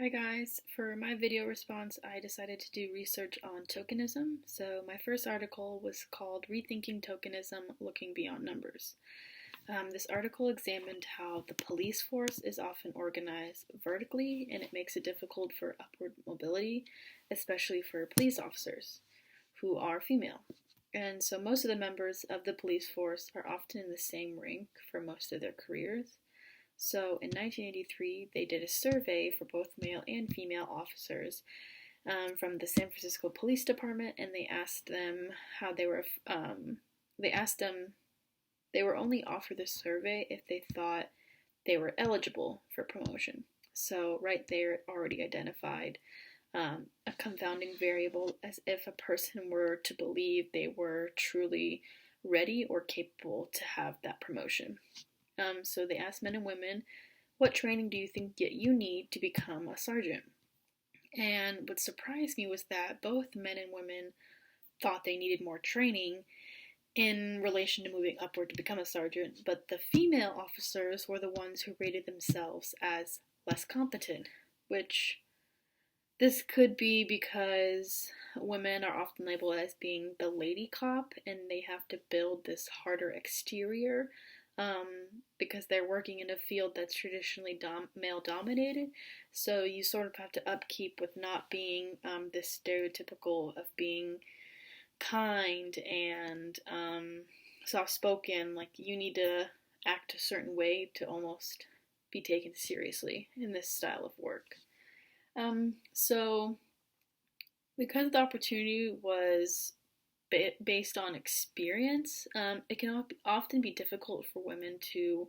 Hi guys, for my video response I decided to do research on tokenism. So my first article was called Rethinking Tokenism, Looking Beyond Numbers. This article examined how the police force is often organized vertically and it makes it difficult for upward mobility, especially for police officers who are female. And so most of the members of the police force are often in the same rank for most of their careers. So in 1983, they did a survey for both male and female officers from the San Francisco Police Department, and they asked them how they were. They asked them they were only offered the survey if they thought they were eligible for promotion. So right there, it already identified a confounding variable, as if a person were to believe they were truly ready or capable to have that promotion. So they asked men and women, what training do you think you need to become a sergeant? And what surprised me was that both men and women thought they needed more training in relation to moving upward to become a sergeant, but the female officers were the ones who rated themselves as less competent, which this could be because women are often labeled as being the lady cop and they have to build this harder exterior because they're working in a field that's traditionally male dominated. So you sort of have to upkeep with not being this stereotypical of being kind and soft spoken. Like you need to act a certain way to almost be taken seriously in this style of work. So because the opportunity was based on experience, it can often be difficult for women to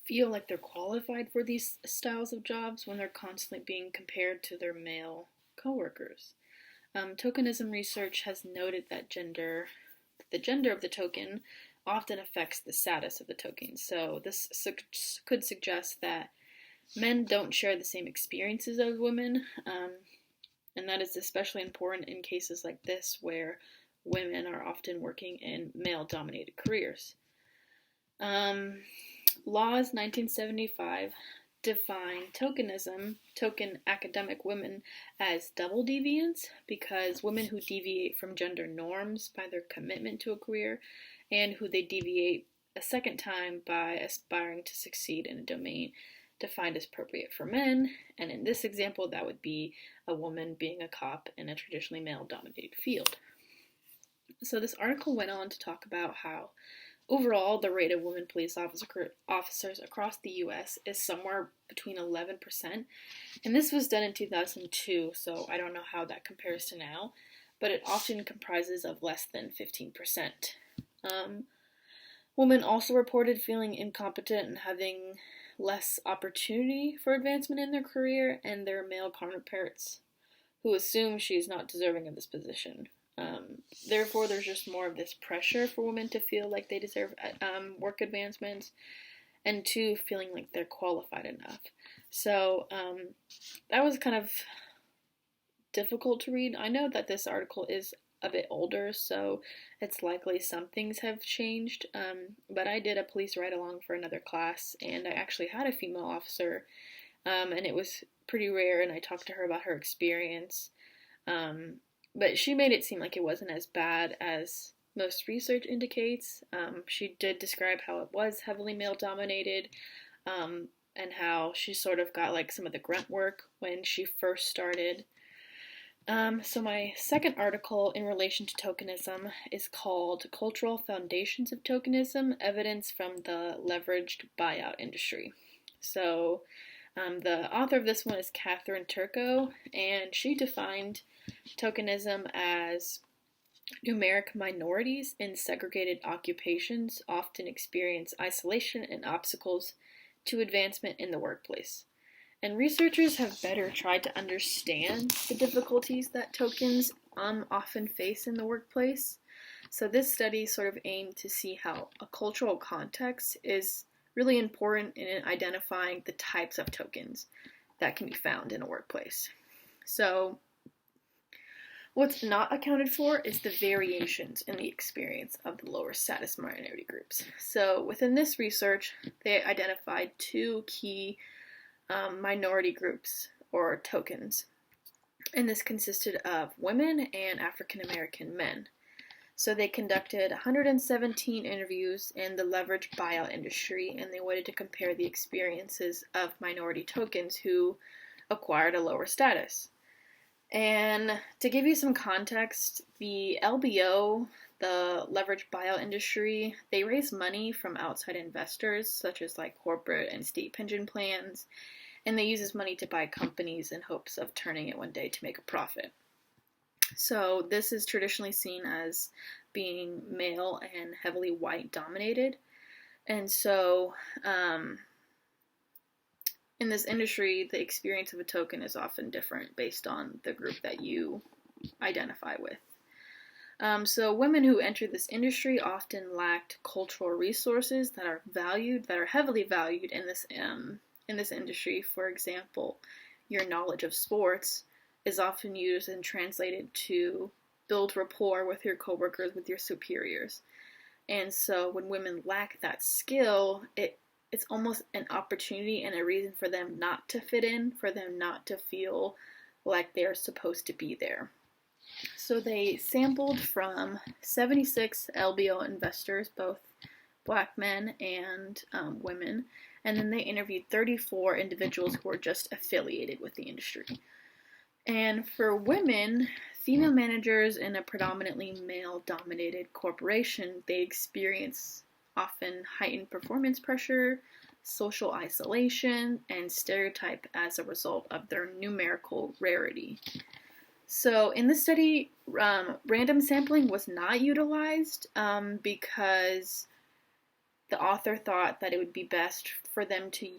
feel like they're qualified for these styles of jobs when they're constantly being compared to their male coworkers. Tokenism research has noted that the gender of the token often affects the status of the token. So this could suggest that men don't share the same experiences as women, and that is especially important in cases like this where women are often working in male-dominated careers. Laws 1975 define token academic women, as double deviants because women who deviate from gender norms by their commitment to a career and who they deviate a second time by aspiring to succeed in a domain defined as appropriate for men, and in this example that would be a woman being a cop in a traditionally male-dominated field. So this article went on to talk about how overall the rate of women police officers across the US is somewhere between 11%, and this was done in 2002, so I don't know how that compares to now, but it often comprises of less than 15%. Women also reported feeling incompetent and having less opportunity for advancement in their career, and their male counterparts who assume she's not deserving of this position. Therefore, there's just more of this pressure for women to feel like they deserve work advancements, and two, feeling like they're qualified enough. So that was kind of difficult to read. I know that this article is a bit older, so it's likely some things have changed, but I did a police ride-along for another class, and I actually had a female officer, and it was pretty rare, and I talked to her about her experience, but she made it seem like it wasn't as bad as most research indicates. She did describe how it was heavily male-dominated, and how she sort of got like some of the grunt work when she first started. So my second article in relation to tokenism is called Cultural Foundations of Tokenism, Evidence from the Leveraged Buyout Industry. So the author of this one is Catherine Turco, and she defined tokenism as numeric minorities in segregated occupations often experience isolation and obstacles to advancement in the workplace. And researchers have better tried to understand the difficulties that tokens often face in the workplace. So this study sort of aimed to see how a cultural context is really important in identifying the types of tokens that can be found in a workplace. So what's not accounted for is the variations in the experience of the lower status minority groups. So within this research, they identified two key minority groups or tokens. And this consisted of women and African American men. So they conducted 117 interviews in the leveraged buyout industry, and they wanted to compare the experiences of minority tokens who acquired a lower status. And to give you some context, the LBO, the leveraged buyout industry, they raise money from outside investors, such as like corporate and state pension plans, and they use this money to buy companies in hopes of turning it one day to make a profit. So this is traditionally seen as being male and heavily white dominated. And so in this industry, the experience of a token is often different based on the group that you identify with. So women who enter this industry often lacked cultural resources that are heavily valued in this industry. For example, your knowledge of sports is often used and translated to build rapport with your coworkers, with your superiors. And so when women lack that skill, it's almost an opportunity and a reason for them not to fit in, for them not to feel like they're supposed to be there. So they sampled from 76 LBO investors, both black men and women, and then they interviewed 34 individuals who were just affiliated with the industry. And for women, female managers in a predominantly male-dominated corporation, they experience often heightened performance pressure, social isolation, and stereotype as a result of their numerical rarity. So in this study, random sampling was not utilized because the author thought that it would be best for them to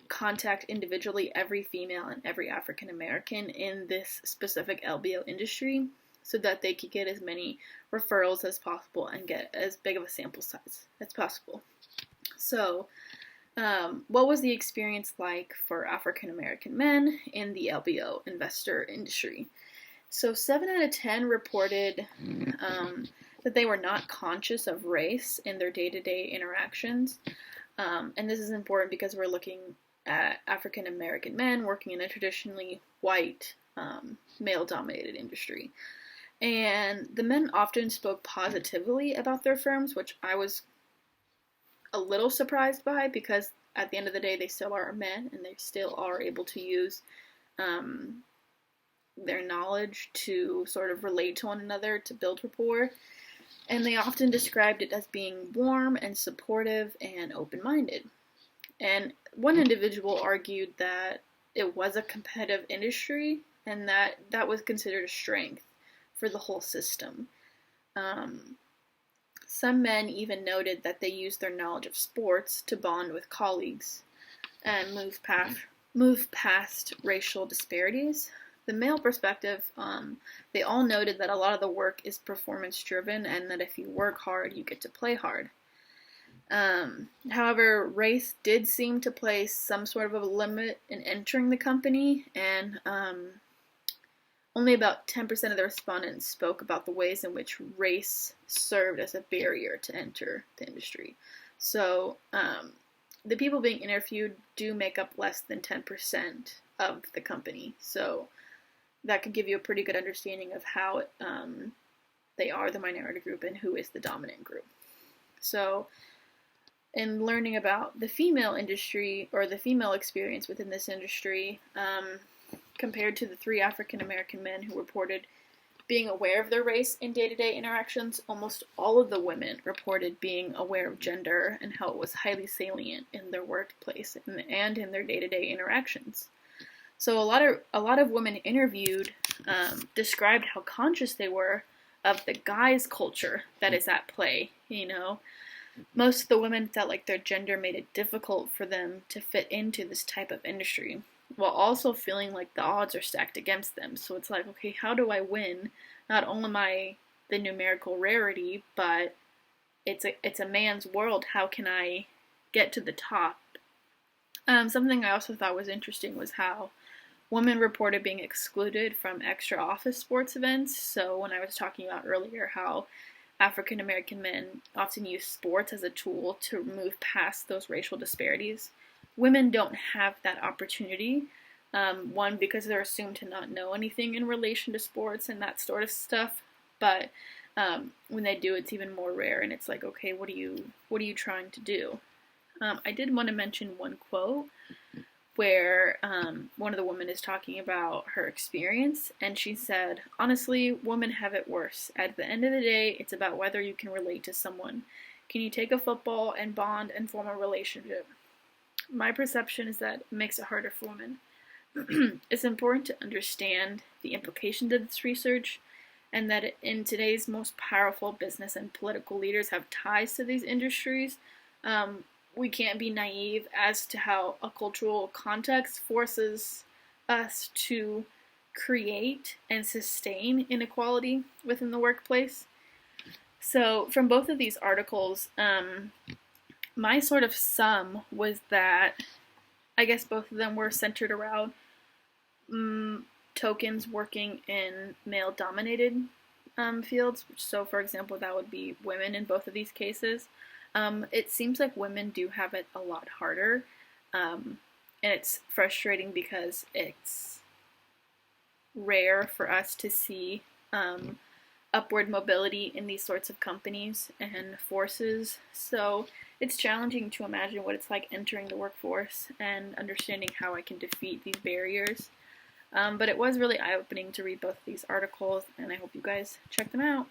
contact individually every female and every African American in this specific LBO industry so that they could get as many referrals as possible and get as big of a sample size as possible. So what was the experience like for African American men in the LBO investor industry? So 7 out of 10 reported that they were not conscious of race in their day-to-day interactions. And this is important because we're looking at African American men working in a traditionally white, male-dominated industry. And the men often spoke positively about their firms, which I was a little surprised by because at the end of the day, they still are men and they still are able to use their knowledge to sort of relate to one another, to build rapport. And they often described it as being warm and supportive and open-minded. And one individual argued that it was a competitive industry and that was considered a strength for the whole system. Some men even noted that they used their knowledge of sports to bond with colleagues and move past racial disparities. The male perspective, they all noted that a lot of the work is performance-driven and that if you work hard, you get to play hard. However, race did seem to place some sort of a limit in entering the company, and only about 10% of the respondents spoke about the ways in which race served as a barrier to enter the industry. So the people being interviewed do make up less than 10% of the company. So that could give you a pretty good understanding of how they are the minority group and who is the dominant group. So in learning about the female industry or the female experience within this industry, compared to the 3 African American men who reported being aware of their race in day-to-day interactions, almost all of the women reported being aware of gender and how it was highly salient in their workplace and in their day-to-day interactions. So a lot of women interviewed described how conscious they were of the guys' culture that is at play. You know, most of the women felt like their gender made it difficult for them to fit into this type of industry, while also feeling like the odds are stacked against them. So it's like, okay, how do I win? Not only am I the numerical rarity, but it's a man's world. How can I get to the top? Something I also thought was interesting was how women reported being excluded from extra office sports events. So when I was talking about earlier how African American men often use sports as a tool to move past those racial disparities, women don't have that opportunity One, because they're assumed to not know anything in relation to sports and that sort of stuff, but when they do, it's even more rare, and it's like, okay, what are you trying to do? I did want to mention one quote where one of the women is talking about her experience, and she said, honestly, women have it worse. At the end of the day, it's about whether you can relate to someone. Can you take a football and bond and form a relationship? My perception is that it makes it harder for women. It's important to understand the implications of this research, and that in today's most powerful business and political leaders have ties to these industries. We can't be naive as to how a cultural context forces us to create and sustain inequality within the workplace. So, from both of these articles, my sort of sum was that I guess both of them were centered around tokens working in male-dominated fields. So, for example, that would be women in both of these cases. It seems like women do have it a lot harder, and it's frustrating because it's rare for us to see upward mobility in these sorts of companies and forces. So it's challenging to imagine what it's like entering the workforce and understanding how I can defeat these barriers. But it was really eye-opening to read both of these articles, and I hope you guys check them out.